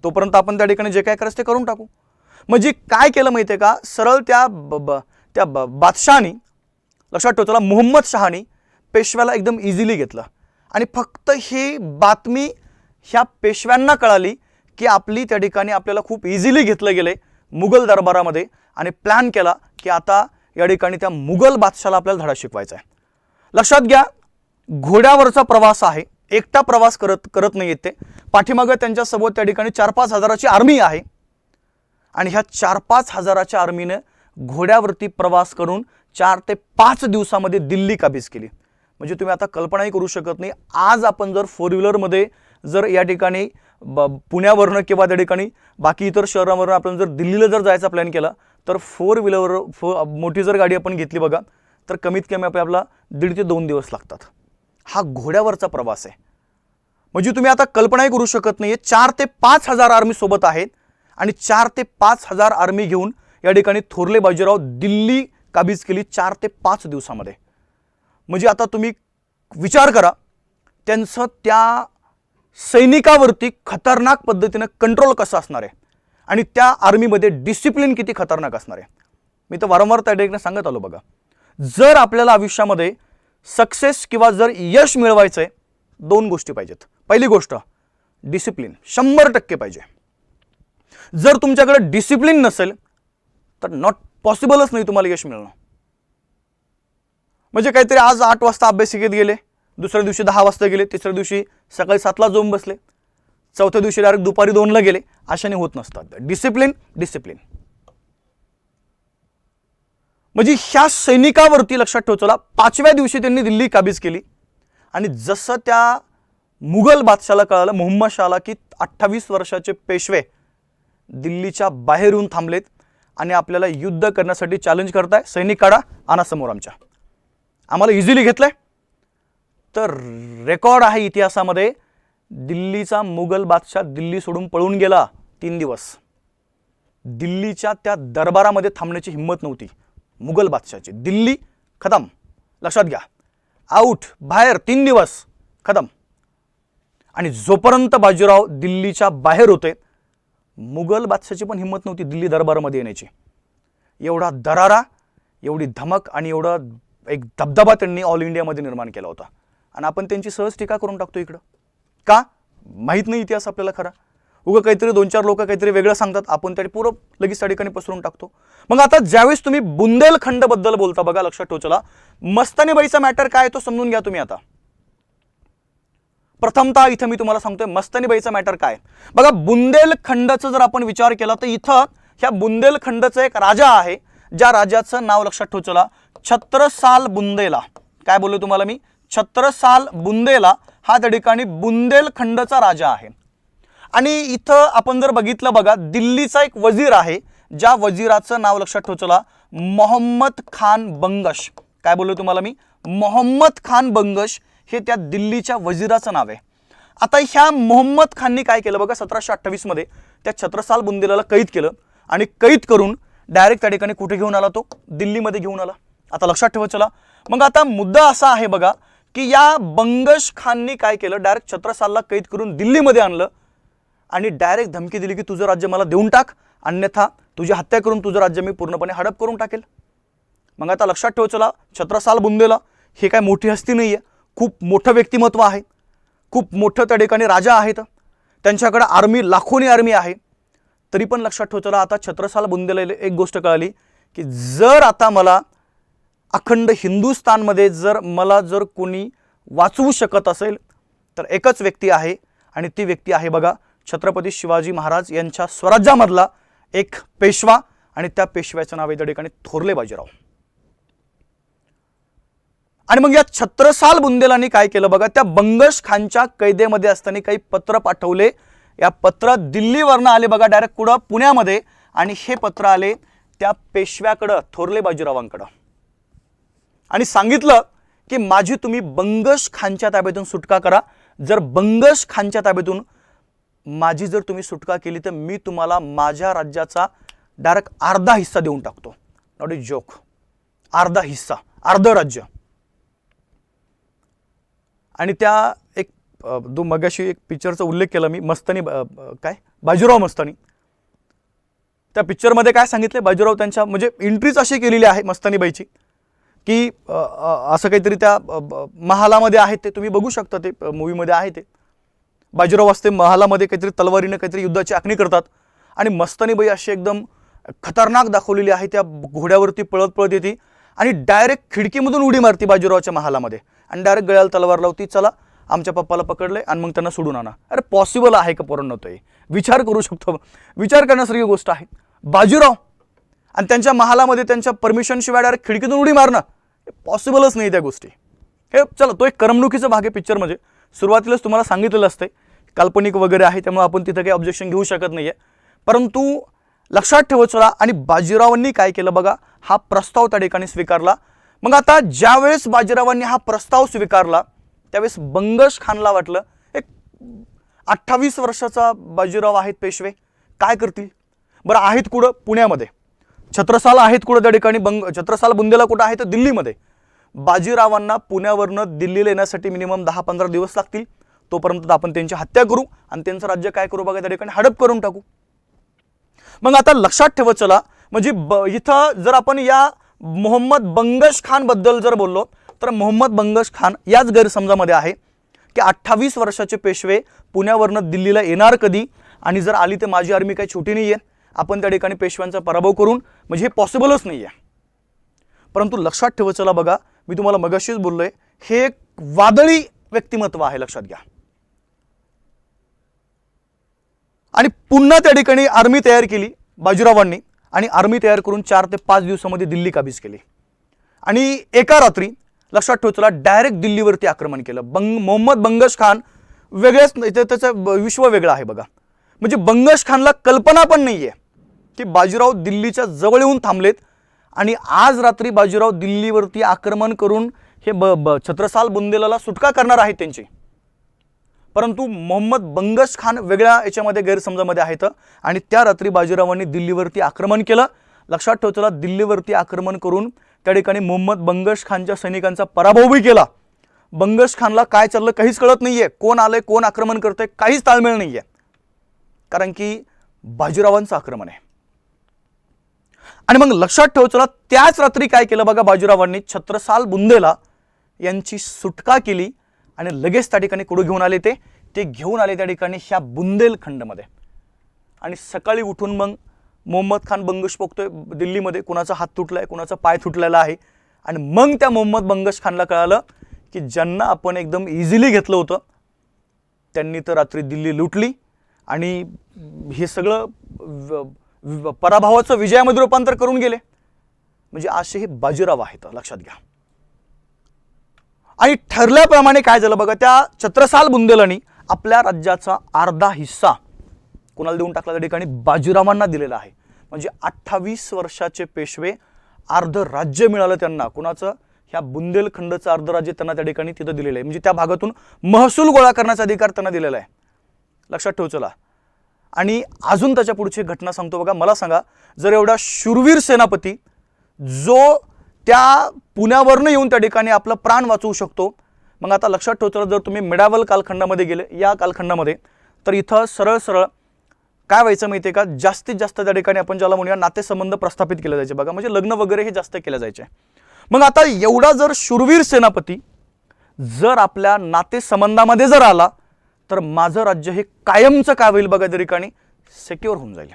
तोपर्यंत आपण त्या ठिकाणी जे काय करायचं ते करून टाकू. म्हणजे काय केलं माहिती आहे का, सरळ त्या बादशाहानी, लक्षात ठेवा चला, मोहम्मद शहानी पेशव्याला एकदम इझिली घेतलं. आणि फक्त ही बातमी ह्या पेशव्यांना कळाली की आपली त्या ठिकाणी आपल्याला खूप इझिली घेतलं गेलंय मुघल दरबारामध्ये, आणि प्लॅन केला की आता या ठिकाणी त्या मुघल बादशाहाला आपल्याला धडा शिकवायचा आहे. लक्षात घ्या, घोड्यावरचा प्रवास आहे, एकटा प्रवास करत नाही येते, पाठीमागे त्यांच्यासोबत त्या ठिकाणी 4-5 हजाराची आर्मी आहे. आणि ह्या 4-5 हजाराच्या आर्मीने घोड्यावरती प्रवास करून 4 ते 5 दिवसामध्ये दिल्ली काबीज केली. म्हणजे तुम्ही आता कल्पनाही करू शकत नाही, आज आपण जर 4 व्हीलरमध्ये जर या ठिकाणी पुण्यावरनं किंवा त्या ठिकाणी बाकी इतर शहरावरून आपण जर दिल्लीला जर जायचा प्लॅन केला तर 4 व्हीलरवर मोठी जर गाडी आपण घेतली बघा, तर कमीत कमी आपल्याला 1.5 ते 2 दिवस लागतात. हा घोड्यावरचा प्रवास आहे. म्हणजे तुम्ही आता कल्पनाही करू शकत नाहीये, 4 ते 5 हजार आर्मी सोबत आहेत, आणि 4 ते 5 हजार आर्मी घेऊन या ठिकाणी थोरले बाजीराव दिल्ली काबीज केली 4 ते 5 दिवसामध्ये. म्हणजे आता तुम्ही विचार करा, त्यांचं त्या सैनिकावरती खतरनाक पद्धतीने कंट्रोल कसं असणार आहे, आणि त्या आर्मीमध्ये डिसिप्लिन किती खतरनाक असणार आहे. मी तर वारंवार त्या ठिकाणी सांगत आलो बघा, जर आपल्याला आयुष्यामध्ये सक्सेस किंवा जर यश मिळवायचं आहे, 2 गोष्टी पाहिजेत. पहिली गोष्ट डिसिप्लिन 100% पाहिजे. जर तुमच्याकडे डिसिप्लिन नसेल तर नॉट पॉसिबलच नाही तुम्हाला यश मिळणं. म्हणजे काहीतरी आज 8 वाजता अभ्यासिकेत गेले, दुसऱ्या दिवशी 10 वाजता गेले, तिसऱ्या दिवशी सकाळी 7ला जाऊन बसले, चौथ्या दिवशी डायरेक्ट दुपारी 2ला गेले, अशाने होत नसतात. Discipline discipline. म्हणजे ह्या सैनिकावरती लक्षात ठेवा चला, 5व्या दिवशी त्यांनी दिल्ली काबीज केली. आणि जसं त्या मुघल बादशाला कळालं, मोहम्मद शहाला, की 28 वर्षाचे पेशवे दिल्लीच्या बाहेर येऊन थांबलेत आणि आपल्याला युद्ध करण्यासाठी चॅलेंज करताय, सैनिक काढा, आणा समोर आमच्या, आम्हाला इझिली घेतलंय. तर रेकॉर्ड आहे इतिहासामध्ये, दिल्लीचा मुघल बादशाह दिल्ली सोडून पळून गेला 3 दिवस. दिल्लीच्या त्या दरबारामध्ये थांबण्याची हिंमत नव्हती मुघल बादशाहची. दिल्ली खतम, लक्षात घ्या, आउट, बाहेर, 3 दिवस खतम. आणि जोपर्यंत बाजीराव दिल्लीच्या बाहेर होते, मुघल बादशाहची पण हिंमत नव्हती दिल्ली दरबारामध्ये येण्याची. एवढा दरारा, एवढी धमक आणि एवढा एक दबदबा त्यांनी ऑल इंडियामध्ये निर्माण केला होता. आणि आपण त्यांची सहज टीका करून टाकतो इकडं. का? माहीत नाही इतिहास आपल्याला खरा. उगा काहीतरी 2-4 लोक काहीतरी वेगळं सांगतात, आपण त्या पूर्ण लगेच त्या ठिकाणी पसरून टाकतो. मग आता ज्यावेळेस तुम्ही बुंदेलखंड बद्दल बोलता बघा, लक्षात ठेवा चला, मस्तानीबाईचा मॅटर काय तो समजून घ्या तुम्ही. आता प्रथमतः इथं मी तुम्हाला सांगतोय मस्तानीबाईचा मॅटर काय बघा. बुंदेलखंडचा जर आपण विचार केला तर इथं ह्या बुंदेलखंडचा एक राजा आहे, ज्या राजाचं नाव लक्षात ठेवा चला, छत्रसाल बुंदेला. काय बोललो तुम्हाला मी? छत्रसाल बुंदेला हा त्या ठिकाणी बुंदेलखंडचा राजा आहे. आणि इथं आपण जर बघितलं बघा, दिल्लीचा एक वजीर आहे ज्या वजिराचं नाव लक्षात ठेवा चला, मोहम्मद खान बंगश. काय बोललो तुम्हाला मी? मोहम्मद खान बंगश हे त्या दिल्लीच्या वजिराचं नाव आहे. आता ह्या मोहम्मद खाननी काय केलं बघा, 1728 मध्ये त्या छत्रसाल बुंदेलाला कैद केलं आणि कैद करून डायरेक्ट त्या ठिकाणी कुठे घेऊन आला? तो दिल्लीमध्ये घेऊन आला. आता लक्षात ठेवा चला, मग आता मुद्दा असा आहे बघा की या बंगश खाननी काय केलं, डायरेक्ट छत्रसालला कैद करून दिल्लीमध्ये आणलं आणि डायरेक्ट धमकी दिली की तुझं राज्य मला देऊन टाक, अन्यथा तुझी हत्या करून तुझं राज्य मी पूर्णपणे हडप करून टाकेल. मग आता लक्षात ठेवा चला, छत्रसाल बुंदेला हे काय मोठी हस्ती नाही आहे, खूप मोठं व्यक्तिमत्व आहे, खूप मोठं त्या ठिकाणी राजा आहेत, त्यांच्याकडे आर्मी, लाखोनी आर्मी आहे. तरी पण लक्षात ठेवा चला, आता छत्रसाल बुंदेला एक गोष्ट कळाली की जर आता मला अखंड हिंदुस्थानमध्ये जर कोणी वाचवू शकत असेल तर एकच व्यक्ती आहे आणि ती व्यक्ती आहे बघा छत्रपती शिवाजी महाराज यांच्या स्वराज्यामधला एक पेशवा आणि त्या पेशव्याचं नाव आहे त्या ठिकाणी थोरले बाजीराव. आणि मग या छत्रसाल बुंदेलांनी काय केलं बघा, त्या बंगश खानच्या कैदेमध्ये असताना काही पत्र पाठवले. या पत्र दिल्लीवरनं आले बघा डायरेक्ट कुठं? पुण्यामध्ये. आणि हे पत्र आले त्या पेशव्याकडं, थोरले बाजीरावांकडं, आणि सांगितलं की माझी तुम्ही बंगश खानच्या ताब्यातून सुटका करा. जर बंगश खानच्या ताब्यातून माझी जर तुम्ही सुटका केली तर मी तुम्हाला माझ्या राज्याचा डायरेक्ट अर्धा हिस्सा देऊन टाकतो. नॉट ए जोक, अर्धा हिस्सा, अर्ध राज्य. आणि त्या एक मगाशी एक पिक्चरचा उल्लेख केला मी, मस्तानी, काय बाजीराव मस्तानी. त्या पिक्चरमध्ये काय सांगितले, बाजीराव त्यांच्या म्हणजे एंट्रीच अशी केलेली आहे मस्तानीबाईची की असं काहीतरी त्या महालामध्ये आहे, ते तुम्ही बघू शकता, ते मूवीमध्ये आहे. ते बाजीराव असते महालामध्ये, काहीतरी तलवारीने काहीतरी युद्धाची आखणी करतात आणि मस्तानीबाई अशी एकदम खतरनाक दाखवलेली आहे, त्या घोड्यावरती पळत पळत येते आणि डायरेक्ट खिडकीमधून उडी मारती बाजीरावच्या महालामध्ये आणि डायरेक्ट गळ्याला तलवार लावती, चला आमच्या पप्पाला पकडले आणि मग त्यांना सोडून आणा. अरे पॉसिबल आहे का पोरांनो? ते विचार करू शकतो, विचार करण्यासारखी गोष्ट आहे. बाजीराव आणि त्यांच्या महालामध्ये त्यांच्या परमिशन शिवाय डायरेक्ट खिडकीतून उडी मारणं पॉसिबलच नाही त्या गोष्टी. हे चला, तो एक करमणुकीचा भाग आहे पिक्चर. म्हणजे सुरुवातीलाच तुम्हाला सांगितलेलं असते काल्पनिक वगैरे आहे, त्यामुळे आपण तिथं काही ऑब्जेक्शन घेऊ शकत नाहीये. परंतु लक्षात ठेवा चला, आणि बाजीरावांनी काय केलं बघा, हा प्रस्ताव त्या ठिकाणी स्वीकारला. मग आता ज्यावेळेस बाजीरावांनी हा प्रस्ताव स्वीकारला त्यावेळेस बंगश खानला वाटलं, एक 28 वर्षाचा बाजीराव आहेत पेशवे, काय करतील बरं? आहेत कुठं? पुण्यामध्ये. छत्रसाल आहेत कुठं त्या ठिकाणी? छत्रसाल बुंदेला कुठं आहे? तर दिल्लीमध्ये. बाजीरावांना पुण्यावरनं दिल्लीला येण्यासाठी मिनिमम 10-15 दिवस लागतील. तोपर्यंत आपण त्यांची हत्या करू आणि त्यांचं राज्य काय करू बघा, त्या ठिकाणी हडप करून टाकू. मग आता लक्षात ठेवा चला, म्हणजे इथं जर आपण या मोहम्मद बंगश खान बद्दल जर बोललो तर मोहम्मद बंगश खान याच गैरसमजामध्ये आहे की 28 वर्षाचे पेशवे पुण्यावरनं दिल्लीला येणार कधी, आणि जर आली तर माझी आर्मी काही छोटी नाही आहे, आपण त्या ठिकाणी पेशव्यांचा पराभव करून, म्हणजे हे पॉसिबलच नाही आहे. परंतु लक्षात ठेवा चला बघा, मी तुम्हाला मगाशीच बोललोय, हे एक वादळी व्यक्तिमत्व आहे, लक्षात घ्या. आणि पुन्हा त्या ठिकाणी आर्मी तयार केली बाजीरावांनी आणि आर्मी तयार करून 4 ते 5 दिवसामध्ये दिल्ली काबीज केली. आणि एका रात्री लक्षात ठेवा चला डायरेक्ट दिल्लीवरती आक्रमण केलं. मोहम्मद बंगश खान वेगळेच, त्याचं विश्व वेगळं आहे बघा. म्हणजे बंगश खानला कल्पना पण नाहीये की बाजीराव दिल्लीच्या जवळ येऊन थांबलेत आणि आज रात्री बाजीराव दिल्लीवरती आक्रमण करून हे छत्रसाल बुंदेलाला सुटका करणार आहेत त्यांची. परंतु मोहम्मद बंगश खान वेगळ्या याच्यामध्ये गैरसमजामध्ये आहेत आणि त्या रात्री बाजीरावांनी दिल्लीवरती आक्रमण केलं. लक्षात ठेवा चला, दिल्लीवरती आक्रमण करून त्या ठिकाणी मोहम्मद बंगश खानच्या सैनिकांचा पराभवही केला. बंगश खानला काय चाललं काहीच कळत नाहीये, कोण आलंय, कोण आक्रमण करतंय, काहीच ताळमेळ नाहीये, कारण की बाजीरावांचं आक्रमण आहे. आणि मग लक्षात ठेवा चला, त्याच रात्री काय केलं बघा, बाजीरावांनी छत्रसाल बुंदेला यांची सुटका केली आणि लगेच त्या ठिकाणी कुठं घेऊन आले, ते घेऊन आले त्या ठिकाणी ह्या बुंदेलखंडमध्ये. आणि सकाळी उठून मग मोहम्मद खान बंगश बघतोय दिल्लीमध्ये, कुणाचा हात तुटलाय, कुणाचा पाय तुटलेला आहे. आणि मग त्या मोहम्मद बंगश खानला कळालं की ज्यांना आपण एकदम इझिली घेतलं होतं त्यांनी तर रात्री दिल्ली लुटली आणि हे सगळं पराभवाचं विजयामध्ये रूपांतर करून गेले. म्हणजे असे हे बाजीराव आहेत, लक्षात घ्या. आणि ठरल्याप्रमाणे काय झालं बघा, त्या छत्रसाल बुंदेलांनी आपल्या राज्याचा अर्धा हिस्सा कोणाला देऊन टाकला, त्या ठिकाणी बाजीरावांना दिलेला आहे. म्हणजे 28 वर्षाचे पेशवे, अर्ध राज्य मिळालं त्यांना. कुणाचं? ह्या बुंदेलखंडचं अर्ध राज्य त्यांना त्या ठिकाणी तिथं दिलेलं आहे. म्हणजे त्या भागातून महसूल गोळा करण्याचा अधिकार त्यांना दिलेला आहे. लक्षात ठेव चला. आणि अजून त्याच्या पुढची घटना सांगतो बघा. मला सांगा, जर एवढा शूरवीर सेनापती जो त्या पुण्यावरनं येऊन त्या ठिकाणी आपलं प्राण वाचवू शकतो, मग आता लक्षात ठेव चला, जर तुम्ही मेडावल कालखंडामध्ये गेले, या कालखंडामध्ये, तर इथं सरळ सरळ काय व्हायचं माहिती आहे का, जास्तीत जास्त त्या ठिकाणी आपण ज्याला म्हणूया नातेसंबंध प्रस्थापित केले जायचे बघा, म्हणजे लग्न वगैरे हे जास्त केले जायचे. मग आता एवढा जर शूरवीर सेनापती जर आपल्या नातेसंबंधामध्ये जर आला, तर माझं राज्य हे कायमचं काय होईल बघा, त्या ठिकाणी सिक्युअर होऊन जाईल.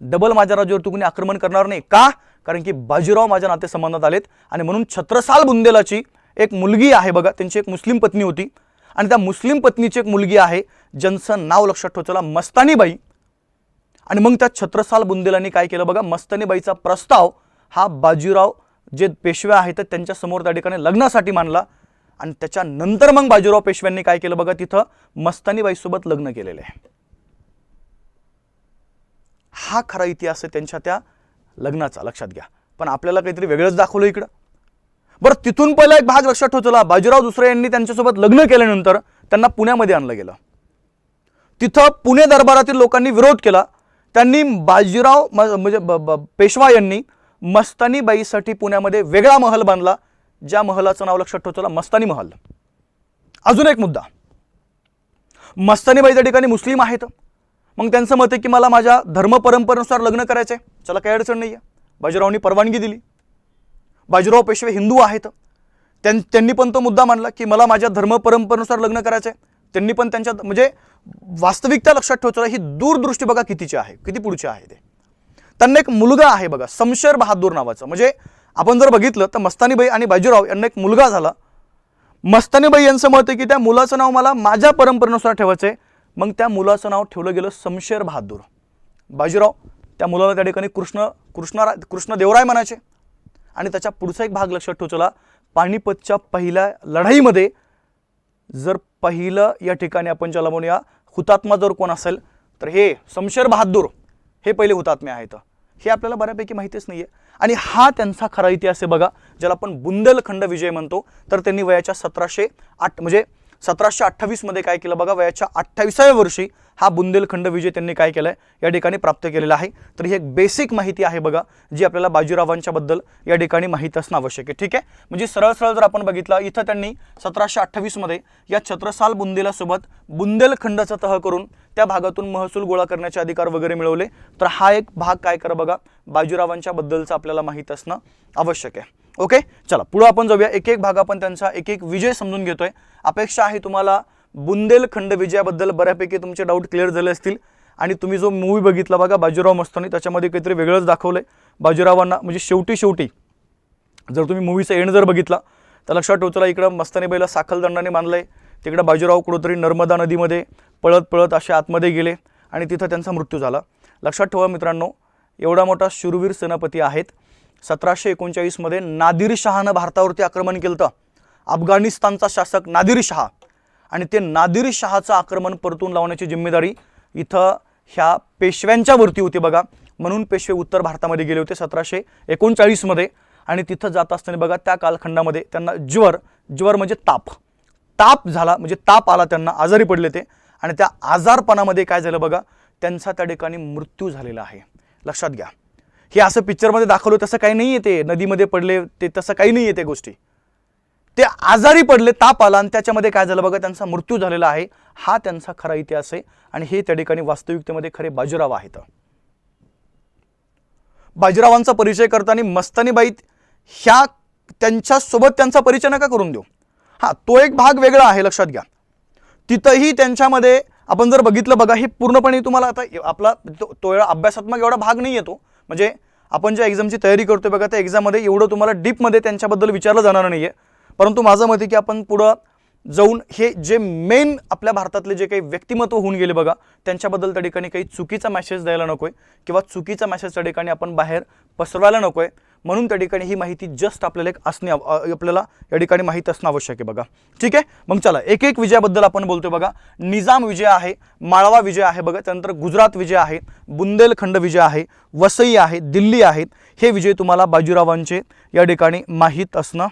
डबल माझ्या राज्यावर कोणी आक्रमण करणार नाही. का? कारण की बाजीराव माझ्या नातेसंबंधात आलेत. आणि म्हणून छत्रसाल बुंदेलाची एक मुलगी आहे बघा, त्यांची एक मुस्लिम पत्नी होती, आणि त्या मुस्लिम पत्नीची एक मुलगी आहे ज्यांचं नाव लक्षात ठेव चला, मस्तानीबाई. आणि मग त्या छत्रसाल बुंदेलांनी काय केलं बघा, मस्तानीबाईचा प्रस्ताव हा बाजीराव जे पेशवे आहेत त्यांच्या समोर त्या ठिकाणी लग्नासाठी मांडला. आणि त्याच्यानंतर मग बाजीराव पेशव्यांनी काय केलं बघा, तिथं मस्तानीबाई सोबत लग्न केलेलं आहे. हा खरा इतिहास आहे त्यांच्या त्या लग्नाचा, लक्षात घ्या. पण आपल्याला काहीतरी वेगळंच दाखवलं इकडं. बरं, तिथून पहिला एक भाग लक्षात ठेव चला, बाजीराव दुसरे यांनी त्यांच्यासोबत लग्न केल्यानंतर त्यांना पुण्यामध्ये आणलं गेलं. तिथं पुणे दरबारातील लोकांनी विरोध केला. त्यांनी बाजीराव म्हणजे पेशवा यांनी मस्तानीबाईसाठी पुण्यामध्ये वेगळा महल बांधला, ज्या महलाचं नाव लक्षात ठेव चला, मस्तानी महल. अजून एक मुद्दा, मस्तानीबाई त्या ठिकाणी मुस्लिम आहेत. मग त्यांचं मत आहे की मला माझ्या धर्म परंपरेनुसार लग्न करायचंय, चला काही अडचण नाही आहे. बाजीरावांनी परवानगी दिली. बाजीराव पेशवे हिंदू आहेत, त्यांनी पण तो मुद्दा मांडला की मला माझ्या धर्म परंपरेनुसार लग्न करायचंय. त्यांनी पण त्यांच्या म्हणजे वास्तविकता लक्षात ठेवतो, ही दूरदृष्टी बघा कितीची आहे, किती पुढची आहे ते. त्यांना एक मुलगा आहे बघा, शमशेर बहादूर नावाचा. म्हणजे आपण जर बघितलं तर मस्तानीबाई आणि बाजीराव यांना एक मुलगा झाला. मस्तानीबाई यांचं मत आहे की त्या मुलाचं नाव मला माझ्या परंपरेनुसार ठेवायचंय. मग त्या मुलाचं नाव ठेवलं गेलं शमशेर बहादूर. बाजीराव त्या मुलाला त्या ठिकाणी कृष्णदेवराय म्हणायचे. आणि त्याच्या पुढचा एक भाग लक्षात ठेव चला, पानिपतच्या पहिल्या लढाईमध्ये जर पहिलं या ठिकाणी आपण ज्याला म्हणूया हुतात्मा जर कोण असेल तर हे शमशेर बहादूर हे पहिले हुतात्मे आहेत. हे आपल्याला बऱ्यापैकी माहितीच नाहीये. आणि हा त्यांचा खरा इतिहास आहे बघा, ज्याला आपण बुंदेलखंड विजय म्हणतो. तर त्यांनी वयाच्या 1728 मध्ये काय केलं बघा, वयाच्या 28व्या वर्षी हा बुंदेलखंड विजय त्यांनी काय केलाय या ठिकाणी प्राप्त केलेला आहे. तर ही एक बेसिक माहिती आहे बघा, जी आपल्याला बाजीरावांच्या बद्दल या ठिकाणी माहिती असणं आवश्यक आहे. ठीक आहे, म्हणजे सरळ सरळ जर आपण बघितलं, इथं त्यांनी 1728 मध्ये या छत्रसाल बुंदेलासोबत बुंदेलखंडाचा तह करून त्या भागातून महसूल गोळा करण्याचे अधिकार वगैरे मिळवले. तर हा एक भाग काय करा बघा, बाजीरावांच्या बद्दलचा आपल्याला माहिती असणं आवश्यक आहे. ओके, चला पुढे आपण जाऊया. एक एक भाग आपण त्यांचा एक एक विजय समजून घेतोय. अपेक्षा आहे तुम्हाला बुंदेलखंड विजयाबद्दल बऱ्यापैकी तुमचे डाऊट क्लिअर झाले असतील. आणि तुम्ही जो मूवी बघितला बघा बाजीराव मस्तानी, त्याच्यामध्ये काहीतरी वेगळंच दाखवलंय बाजीरावांना. म्हणजे शेवटी जर तुम्ही मूवीचा एंड जर बघितला तर लक्षात ठेव चला, इकडं मस्तानीबाईला साखळदंडाने बांधलंय, तिकडं बाजीराव कुठेतरी नर्मदा नदीमध्ये पळत पळत असे आतमध्ये गेले आणि तिथं त्यांचा मृत्यू झाला. लक्षात ठेवा मित्रांनो, एवढा मोठा शूरवीर सेनापती आहेत. 1739 मध्ये नादिर शहानं भारतावरती आक्रमण केलं होतं, अफगाणिस्तानचा शासक नादिर शहा. आणि ते नादिर शहाचं आक्रमण परतून लावण्याची जिम्मेदारी इथं ह्या पेशव्यांच्या वरती होती बघा. म्हणून पेशवे उत्तर भारतामध्ये गेले होते 1739 मध्ये. आणि तिथं जात असताना बघा त्या कालखंडामध्ये त्यांना ज्वर म्हणजे ताप झाला, म्हणजे ताप आला त्यांना, आजारी पडले ते. आणि त्या आजारपणामध्ये काय झालं बघा, त्यांचा त्या ठिकाणी मृत्यू झालेला आहे. लक्षात घ्या, हे असं पिक्चरमध्ये दाखवलं तसं काही नाही आहे, ते नदीमध्ये पडले ते तसं काही नाही आहे त्या गोष्टी. ते आजारी पडले, ताप आला आणि त्याच्यामध्ये काय झालं बघा, त्यांचा मृत्यू झालेला आहे. हा त्यांचा खरा इतिहास आहे. आणि हे त्या ठिकाणी वास्तविकतेमध्ये खरे बाजीराव आहेत. बाजीरावांचा परिचय करताना मस्तानीबाई ह्या त्यांच्यासोबत त्यांचा परिचय नका करून देऊ. हा तो एक भाग वेगळा आहे, लक्षात घ्या. तिथंही त्यांच्यामध्ये आपण जर बघितलं बघा, हे पूर्णपणे तुम्हाला आता आपला तो अभ्यासात्मक एवढा भाग नाही येतो. म्हणजे आपण ज्या एक्झामची तयारी करतोय बघा, त्या एक्झाममध्ये एवढं तुम्हाला डीपमध्ये त्यांच्याबद्दल विचारलं जाणार नाहीये. परंतु माझं मत आहे की आपण पुढं जाऊन हे जे मेन आपल्या भारतातले जे काही व्यक्तिमत्व होऊन गेले बघा, त्यांच्याबद्दल त्या ठिकाणी काही चुकीचा मेसेज द्यायला नकोय किंवा चुकीचा मेसेज त्या ठिकाणी आपण बाहेर पसरवायला नकोय. म्हणून त्या ठिकाणी ही माहिती जस्ट आपल्याला आपल्याला या ठिकाणी माहीत असणं आवश्यक आहे बघा. ठीक आहे, मग चला एक एक विजयाबद्दल आपण बोलतोय बघा. निजाम विजय आहे, माळवा विजय आहे बघा, त्यानंतर गुजरात विजय आहे, बुंदेलखंड विजय आहे, वसई आहे, दिल्ली आहेत. हे विजय तुम्हाला बाजीरावांचे या ठिकाणी माहीत असणं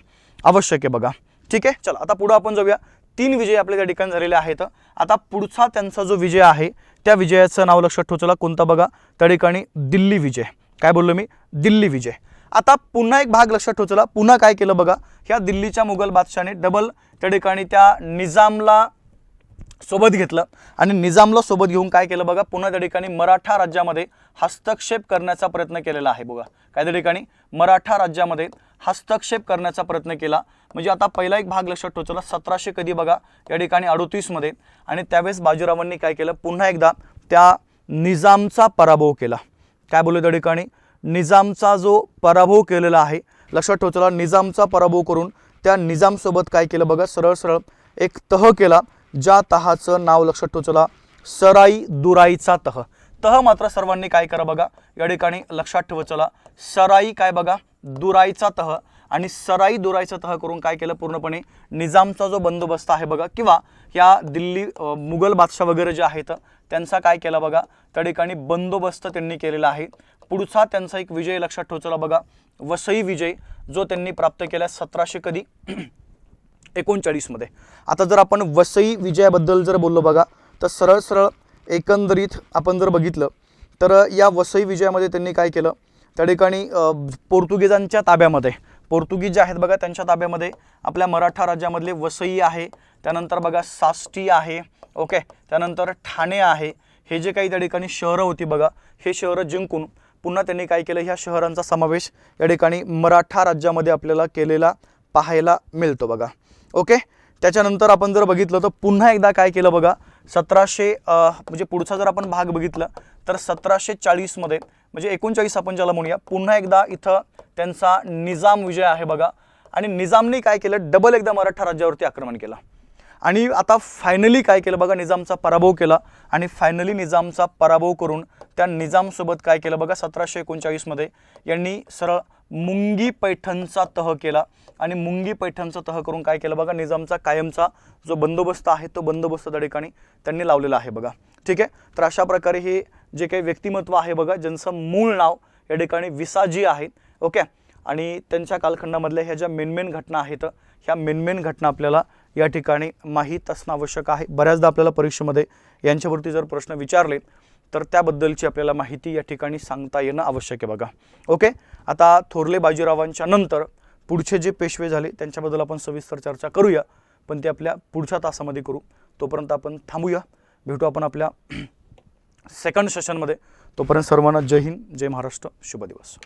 आवश्यक आहे बघा. ठीक आहे, चला आता पुढे आपण जाऊया. 3 विजय आपल्या त्या ठिकाणी झालेले आहेत. आता पुढचा त्यांचा जो विजय आहे त्या विजयाचं नाव लक्षात ठेवा कोणता बघा, त्या ठिकाणी दिल्ली विजय. काय बोललो मी, दिल्ली विजय. आता पुन्हा एक भाग लक्षात ठेवा, पुन्हा काय केलं बघा, ह्या दिल्लीच्या मुघल बादशाहाने डबल त्या ठिकाणी त्या निजामला सोबत घेतलं आणि निजामला सोबत घेऊन काय केलं बघा, पुन्हा त्या ठिकाणी मराठा राज्यामध्ये हस्तक्षेप करण्याचा प्रयत्न केलेला आहे बघा. काय त्या ठिकाणी मराठा राज्यामध्ये हस्तक्षेप करण्याचा प्रयत्न केला. म्हणजे आता पहिला एक भाग लक्षात ठेवा, 1700 कधी बघा या ठिकाणी 38 मध्ये, आणि त्यावेळेस बाजीरावांनी काय केलं, पुन्हा एकदा त्या निजामचा पराभव केला. काय बोललो त्या ठिकाणी, निजामचा जो पराभव केलेला आहे लक्षात ठेवा, निजामचा पराभव करून त्या निजामसोबत काय केलं बघा, सरळ सरळ एक तह केला, ज्या तहाचं नाव लक्षात ठेवा, सराई दुराईचा तह. तह मात्र सर्वांनी काय करा बघा या ठिकाणी लक्षात ठेवा, सराई काय बघा दुराईचा तह. आणि सराई दुराईचा तह करून काय केलं, पूर्णपणे निजामचा जो बंदोबस्त आहे बघा, किंवा या दिल्ली मुघल बादशाह वगैरे जे आहेत त्यांचा काय केला बघा, त्या ठिकाणी बंदोबस्त त्यांनी केलेला आहे. पुढचा त्यांचा एक विजय लक्षात ठेवा बघा, वसई विजय, जो त्यांनी प्राप्त केला 1700 कधी 39 मध्ये. आता जर आपण वसई विजयाबद्दल जर बोललो बघा, तर सरळ सरळ एकंदरीत आपण जर बघितलं तर या वसई विजयामध्ये त्यांनी काय केलं, त्या ठिकाणी पोर्तुगीजांच्या ताब्यामध्ये, पोर्तुगीज जे आहेत बघा त्यांच्या ताब्यामध्ये आपल्या मराठा राज्यामधले वसई आहे, त्यानंतर बघा साष्टी आहे, ओके, त्यानंतर ठाणे आहे. हे जे काही त्या ठिकाणी शहरं होती बघा, हे शहरं जिंकून पुन्हा त्यांनी काय केलं, ह्या शहरांचा समावेश या ठिकाणी मराठा राज्यामध्ये आपल्याला केलेला पाहायला मिळतो बघा. ओके, त्याच्यानंतर आपण जर बघितलं तर पुन्हा एकदा काय केलं बघा, 1700 म्हणजे पुढचा जर आपण भाग बघितलं तर 1740 मध्ये, म्हणजे 39 आपण ज्याला म्हणूया, पुन्हा एकदा इथं त्यांचा निजाम विजय आहे बघा. आणि निजामने काय केलं, डबल एकदा मराठा राज्यावरती आक्रमण केलं. आणि आता फायनली काय केलं बघा, निजामचा पराभव केला. आणि फायनली निजामचा पराभव करून त्या निजामसोबत काय केलं बघा, 1739 मध्ये यांनी सरळ मुंगी पैठणचा तह केला. आणि मुंगी पैठणचा तह करून काय केलं बघा, निजामचा कायमचा जो बंदोबस्त आहे तो बंदोबस्त त्या ठिकाणी त्यांनी लावलेला आहे बघा. ठीक आहे, तर अशा प्रकारे हे जे काही व्यक्तिमत्व आहे बघा, ज्यांचं मूळ नाव या ठिकाणी विसाजी आहे. ओके, आणि त्यांच्या कालखंडामधल्या ह्या ज्या मेन घटना आहेत, ह्या मेन घटना आपल्याला या ठिकाणी माहीत असणं आवश्यक आहे. बऱ्याचदा आपल्याला परीक्षेमध्ये यांच्यावरती जर प्रश्न विचारले तर त्याबद्दलची आपल्याला माहिती या ठिकाणी सांगता येणं आवश्यक आहे बघा. ओके, आता थोरले बाजीरावांच्या नंतर पुढचे जे पेशवे झाले त्यांच्याबद्दल आपण सविस्तर चर्चा करूया, पण ते आपल्या पुढच्या तासामध्ये करू. तोपर्यंत आपण थांबूया, भेटू आपण आपल्या सेकंड सेशनमध्ये. तोपर्यंत सर्वांना जय हिंद, जय महाराष्ट्र, शुभ दिवस.